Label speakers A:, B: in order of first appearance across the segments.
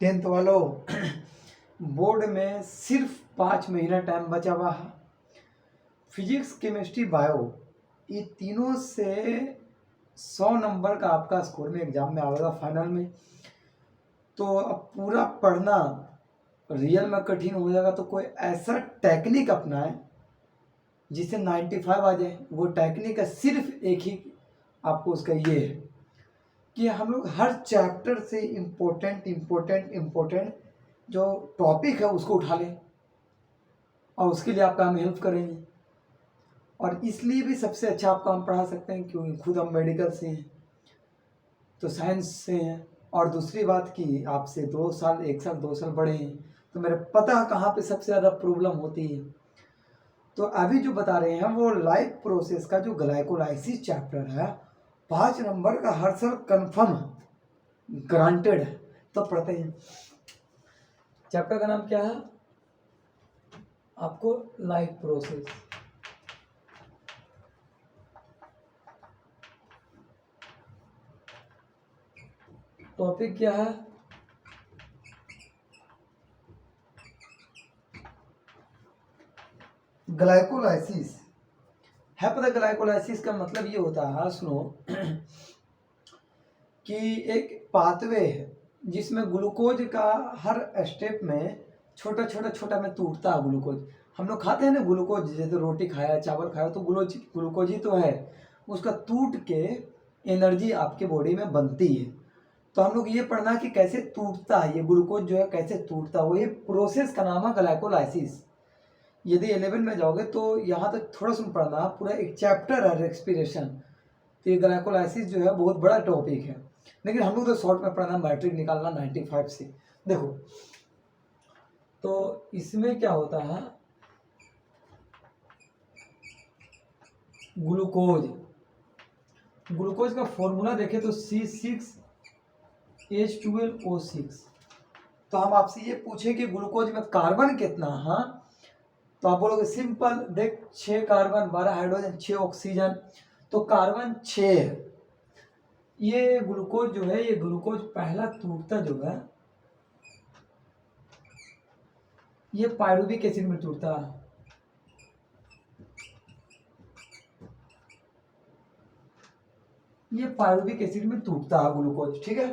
A: Tenth वालों board में सिर्फ 5 महीना टाइम बचा हुआ है। फिजिक्स केमिस्ट्री बायो ये तीनों से 100 नंबर का आपका स्कोर में एग्जाम में आएगा फाइनल में। तो अब पूरा पढ़ना रियल में कठिन हो जाएगा, तो कोई ऐसा टेक्निक अपनाएं जिससे 95 आ जाए। वो टेक्निक है सिर्फ एक ही आपको उसका ये है कि हम लोग हर चैप्टर से इम्पोर्टेंट जो टॉपिक है उसको उठा लें और उसके लिए आपका हम हेल्प करेंगे। और इसलिए भी सबसे अच्छा आपको हम पढ़ा सकते हैं क्योंकि खुद हम मेडिकल से हैं, तो साइंस से हैं। और दूसरी बात कि आपसे 2 साल 1 साल 2 साल बड़े हैं, तो मेरे पता है कहाँ पे सबसे ज़्यादा प्रॉब्लम होती है। तो अभी जो बता रहे हैं वो लाइफ प्रोसेस का जो ग्लाइकोलाइसिस चैप्टर है 5 नंबर का हर साल कंफर्म ग्रांटेड है। तो पढ़ते हैं। चैप्टर का नाम क्या है आपको? Life process. टॉपिक क्या है? ग्लाइकोलाइसिस है। पता ग्लाइकोलाइसिस का मतलब ये होता है, सुनो कि एक पाथवे है जिसमें ग्लूकोज का हर स्टेप में छोटा में टूटता है ग्लूकोज। हम लोग खाते हैं ना ग्लूकोज, जैसे रोटी खाया चावल खाया तो ग्लूकोज ही तो है। उसका टूट के एनर्जी आपके बॉडी में बनती है। तो हम लोग ये पढ़ना कि कैसे टूटता है ये ग्लूकोज जो है, कैसे टूटता है, वही प्रोसेस का नाम है ग्लाइकोलाइसिस। यदि 11 में जाओगे तो यहाँ तक थोड़ा सा पढ़ना, पूरा एक चैप्टर है रेस्पिरेशन। तो ये ग्लाइकोलाइसिस जो है बहुत बड़ा टॉपिक है, लेकिन हम लोग तो शॉर्ट में पढ़ना, मैट्रिक निकालना 95 से। देखो तो इसमें क्या होता है, ग्लूकोज का फॉर्मूला देखें तो C6H12O6। तो हम आपसे ये पूछे कि ग्लूकोज में कार्बन कितना है, तो आप बोलोगे सिंपल, देख 6 कार्बन 12 हाइड्रोजन 6 ऑक्सीजन, तो कार्बन 6 है। ये ग्लूकोज जो है, ये ग्लूकोज पहला टूटता जो है ये पायरुविक एसिड में टूटता है। ये पायरुविक एसिड में टूटता है ग्लूकोज, ठीक है।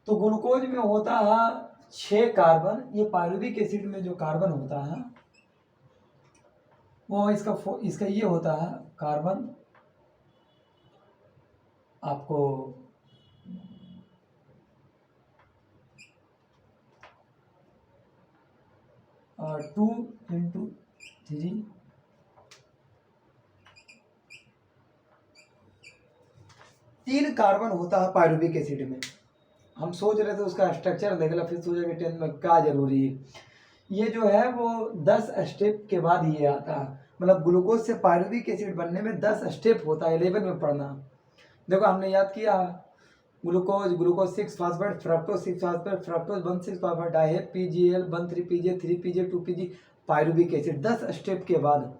A: तो ग्लूकोज में होता है 6 कार्बन। ये पायरुविक एसिड में जो कार्बन होता है वो इसका ये होता है कार्बन आपको 2 × 3 3 कार्बन होता है पायरुविक एसिड में। हम सोच रहे थे उसका स्ट्रक्चर देख लो, फिर सोचे कि 10 में क्या जरूरी है। ये जो है वो 10 स्टेप के बाद ये आता है, मतलब ग्लूकोज से पायरुविक एसिड बनने में 10 स्टेप होता है। 11 में पढ़ना। देखो हमने याद किया, glucose 6 phosphate, fructose 6 phosphate, fructose 1 6 phosphate, डाइहेप PGL 1 3 PJ 3 PJ 2 PG, pyruvic acid 10 step के बाद।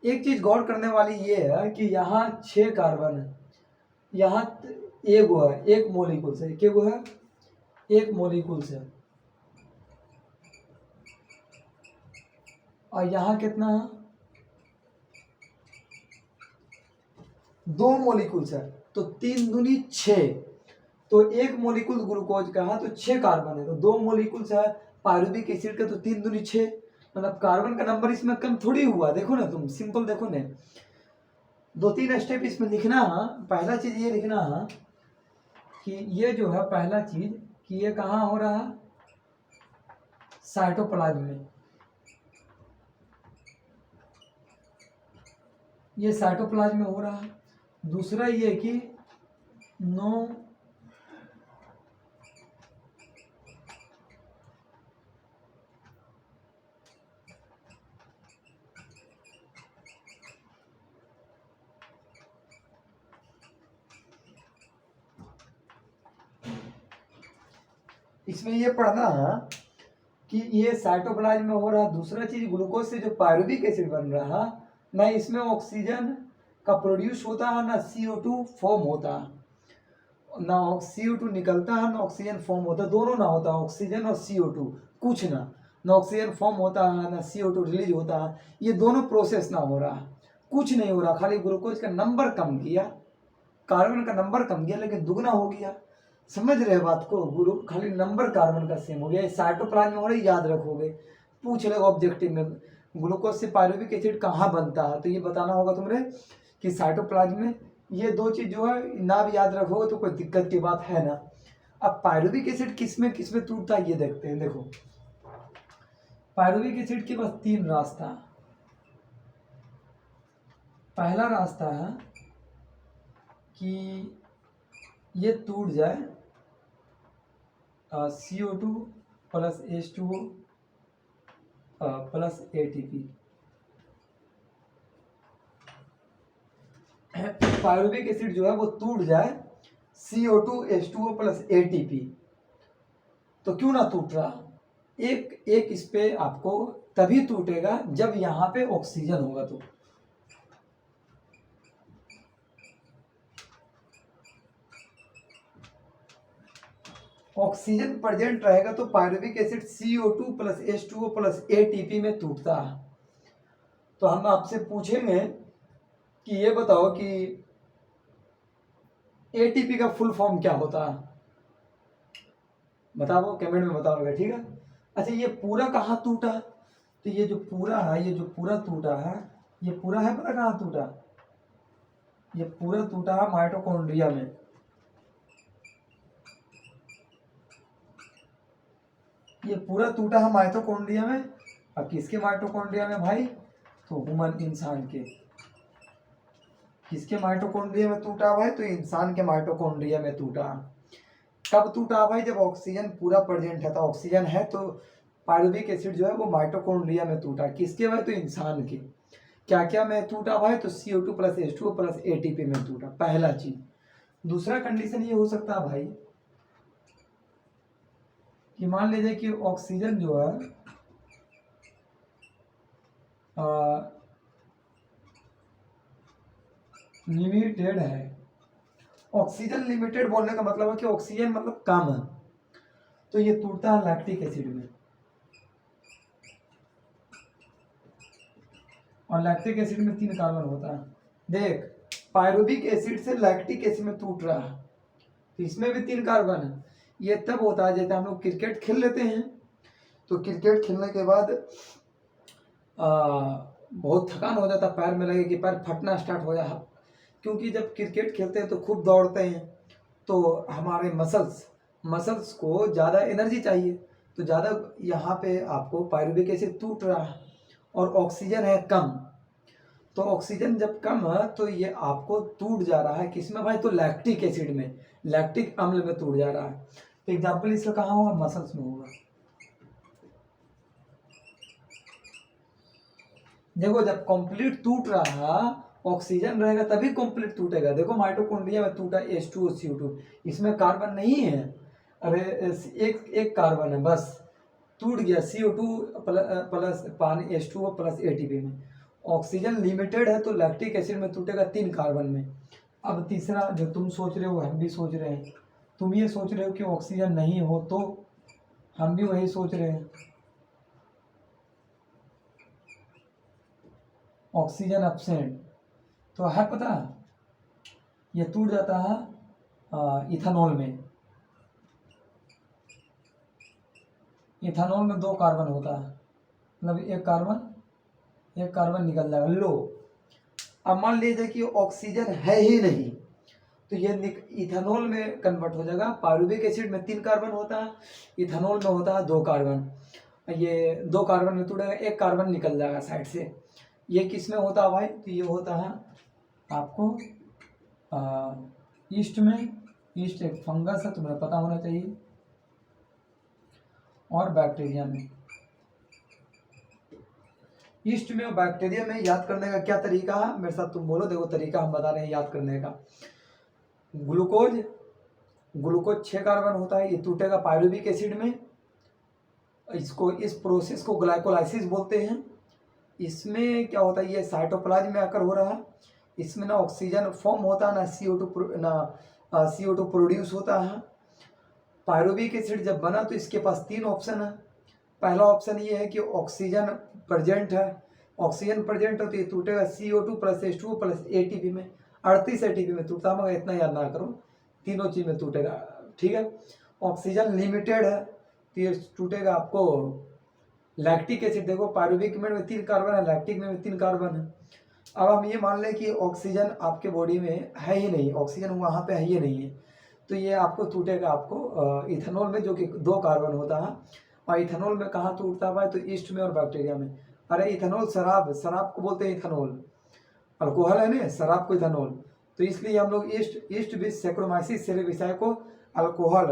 A: एक चीज गौर करने वाली ये है कि यहाँ 6 कार्बन है, यहाँ एक गो है, एक मोलिकुल से, क्या गो है, एक मोलिकुल से। और यहाँ कितना है, 2 मोलिकुल से, तो 3 दूनी 6। तो एक मोलिकुल ग्लूकोज का है तो 6 कार्बन है, तो 2 मोलिकुल से पायरुविक एसिड का तो 3 दूनी 6, मतलब कार्बन का नंबर इसमें कम थोड़ी हुआ। देखो ना तुम, सिंपल देखो ना, 2-3 स्टेप इसमें लिखना है। पहला चीज ये लिखना है कि ये जो है पहला चीज कि ये कहाँ हो रहा है, साइटोप्लाज्म में। ये साइटोप्लाज्म में हो रहा है। दूसरा ये कि नो इसमें ये पढ़ना है कि ये साइटोप्लाज्म में हो रहा। दूसरा चीज ग्लूकोज से जो पायरुविक एसिड बन रहा, ना इसमें ऑक्सीजन का प्रोड्यूस होता है ना CO2 फॉर्म होता है। ना CO2 निकलता है ना ऑक्सीजन फॉर्म होता है, दोनों ना होता है, ऑक्सीजन और CO2 कुछ ना ऑक्सीजन फॉर्म होता है ना CO2 रिलीज होता है, ये दोनों प्रोसेस ना हो रहा, कुछ नहीं हो रहा, खाली ग्लूकोज का नंबर कम किया, कार्बन का नंबर कम किया लेकिन दुगना हो गया। समझ रहे बात को, खाली नंबर कार्बन का सेम हो गया। साइटोप्लाज्म में हो रही, याद रखोगे, पूछ लेगा ऑब्जेक्टिव में ग्लूकोज से पायरुविक एसिड कहाँ बनता है, तो ये बताना होगा तुमने कि साइटोप्लाज्म में। ये दो चीज जो है ना भी याद रखोगे तो कोई दिक्कत की बात है ना। अब पायरुविक एसिड किसमें टूटता है ये देखते हैं। देखो पायरुविक एसिड के बस तीन रास्ता। पहला रास्ता है कि ये टूट जाए CO2 plus H2O plus ATP। Pyruvic acid जो है वो टूट जाए CO2 H2O प्लस ATP। तो क्यों ना टूट रहा, एक इस पे आपको तभी टूटेगा जब यहाँ पे ऑक्सीजन होगा। तो ऑक्सीजन प्रेजेंट रहेगा तो pyruvic acid CO2 plus H2O plus ATP में टूटता है। तो हम आपसे पूछेंगे कि ये बताओ कि ATP का फुल फॉर्म क्या होता है, बताओ कमेंट में बताओगे, ठीक है। अच्छा ये पूरा कहाँ टूटा, तो ये जो पूरा है, ये जो पूरा टूटा है, ये पूरा है पता कहाँ टूटा, ये पूरा टूटा है माइटोकॉन्ड्रिया में। ये पूरा टूटा है माइटोकॉन्ड्रिया में। अब किसके माइटोकॉन्ड्रिया में भाई, तो ह्यूमन इंसान के। किसके माइटोकॉन्ड्रिया में टूटा भाई, तो इंसान के माइटोकॉन्ड्रिया में टूटा। कब टूटा भाई, जब ऑक्सीजन पूरा प्रेजेंट है, तो ऑक्सीजन है तो पायरुविक एसिड जो है वो माइटोकॉन्ड्रिया में टूटा। किसके भाई, तो इंसान के। क्या क्या में टूटा भाई, तो CO2 plus H2O plus ATP में टूटा, पहला चीज। दूसरा कंडीशन ये हो सकता है भाई कि मान लीजिए कि ऑक्सीजन जो है लिमिटेड है। ऑक्सीजन लिमिटेड बोलने का मतलब है कि ऑक्सीजन मतलब कम है, तो ये टूटता है लैक्टिक एसिड में। और लैक्टिक एसिड में 3 कार्बन होता है। देख पायरुविक एसिड से लैक्टिक एसिड में टूट रहा है, तो इसमें भी 3 कार्बन है। ये तब होता है जैसे हम लोग क्रिकेट खेल लेते हैं, तो क्रिकेट खेलने के बाद बहुत थकान हो जाता, पैर में लगे कि पैर फटना स्टार्ट हो जाए, क्योंकि जब क्रिकेट खेलते हैं तो खूब दौड़ते हैं, तो हमारे मसल्स को ज़्यादा एनर्जी चाहिए, तो ज़्यादा यहाँ पे आपको पायरुविक एसिड टूट रहा है और ऑक्सीजन है कम। तो ऑक्सीजन जब कम है तो ये आपको टूट जा रहा है किसमें भाई, तो लैक्टिक एसिड में, लैक्टिक अम्ल में टूट जा रहा है। तो एग्जाम्पल इसका कहाँ होगा, मसल्स में होगा। देखो जब कंप्लीट टूट रहा ऑक्सीजन रहेगा तभी कंप्लीट टूटेगा। देखो माइटोकॉन्ड्रिया में टूटा H2O CO2, इसमें कार्बन नहीं है, अरे एक कार्बन है बस, टूट गया CO2 प्लस पानी H2O प्लस ATP में। ऑक्सीजन लिमिटेड है तो लैक्टिक एसिड में टूटेगा 3 कार्बन में। अब तीसरा जो तुम सोच रहे हो हम भी सोच रहे हैं, तुम ये सोच रहे हो कि ऑक्सीजन नहीं हो, तो हम भी वही सोच रहे हैं, ऑक्सीजन एब्सेंट। तो है पता, ये टूट जाता है इथेनॉल में। इथेनॉल में 2 कार्बन होता है, मतलब एक कार्बन निकल जाएगा। लो अब मान लीजिए कि ऑक्सीजन है ही नहीं, तो ये इथेनॉल में कन्वर्ट हो जाएगा। पायरुविक एसिड में 3 कार्बन होता है, इथेनॉल में होता है 2 कार्बन। ये 2 कार्बन में टूटेगा, एक कार्बन निकल जाएगा साइड से। ये किस में होता है भाई, तो ये होता है आपको ईस्ट में। ईस्ट एक फंगस है, तुम्हें पता होना चाहिए, और बैक्टीरिया में। ईस्ट में और बैक्टीरिया में याद करने का क्या तरीका है, मेरे साथ तुम बोलो। देखो तरीका हम बता रहे हैं याद करने का। ग्लूकोज 6 कार्बन होता है, ये टूटेगा पायरुविक एसिड में। इस प्रोसेस को ग्लाइकोलाइसिस बोलते हैं। इसमें क्या होता है, ये साइटोप्लाज्म में आकर हो रहा है। इसमें ना ऑक्सीजन फॉर्म होता है, ना CO2 ना CO2 प्रोड्यूस होता है। पायरुविक एसिड जब बना तो इसके पास 3 ऑप्शन है। पहला ऑप्शन ये है कि ऑक्सीजन प्रेजेंट है, ऑक्सीजन प्रेजेंट है तो ये टूटेगा CO2 plus H2O plus ATP में, 38 ATP में टूटता, मगर इतना याद ना करो, तीनों चीज में टूटेगा, ठीक है। ऑक्सीजन लिमिटेड है तो ये टूटेगा आपको लैक्टिक एसिड। देखो पायरुविक में 3 कार्बन है, लैक्टिक में 3 कार्बन है। अब हम ये मान लें कि ऑक्सीजन आपके बॉडी में है ही नहीं, ऑक्सीजन वहाँ पे है ही नहीं है, तो ये आपको टूटेगा आपको इथेनॉल में, जो कि 2 कार्बन होता है। और इथेनॉल में कहाँ टूटता है भाई, तो ईस्ट में और बैक्टीरिया में। अरे इथेनॉल शराब, शराब को बोलते हैं इथेनॉल, अल्कोहल है ना, शराब को इथेनॉल, तो इसलिए हम लोग ईस्ट विथ सैक्रोमाइसिस सेरेविसाई को अल्कोहल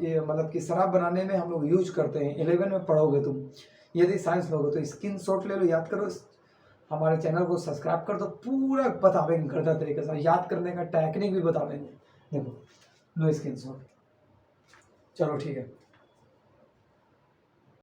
A: ये मतलब कि शराब बनाने में हम लोग यूज करते हैं। 11 में पढ़ोगे तुम, यदि साइंस लोगे तो स्क्रीनशॉट ले लो, याद करो, हमारे चैनल को सब्सक्राइब कर दो, पूरा बतावेंगे करता तरीके से, याद करने का टेक्निक भी बतावेंगे। देखो लो स्क्रीनशॉट, चलो ठीक है।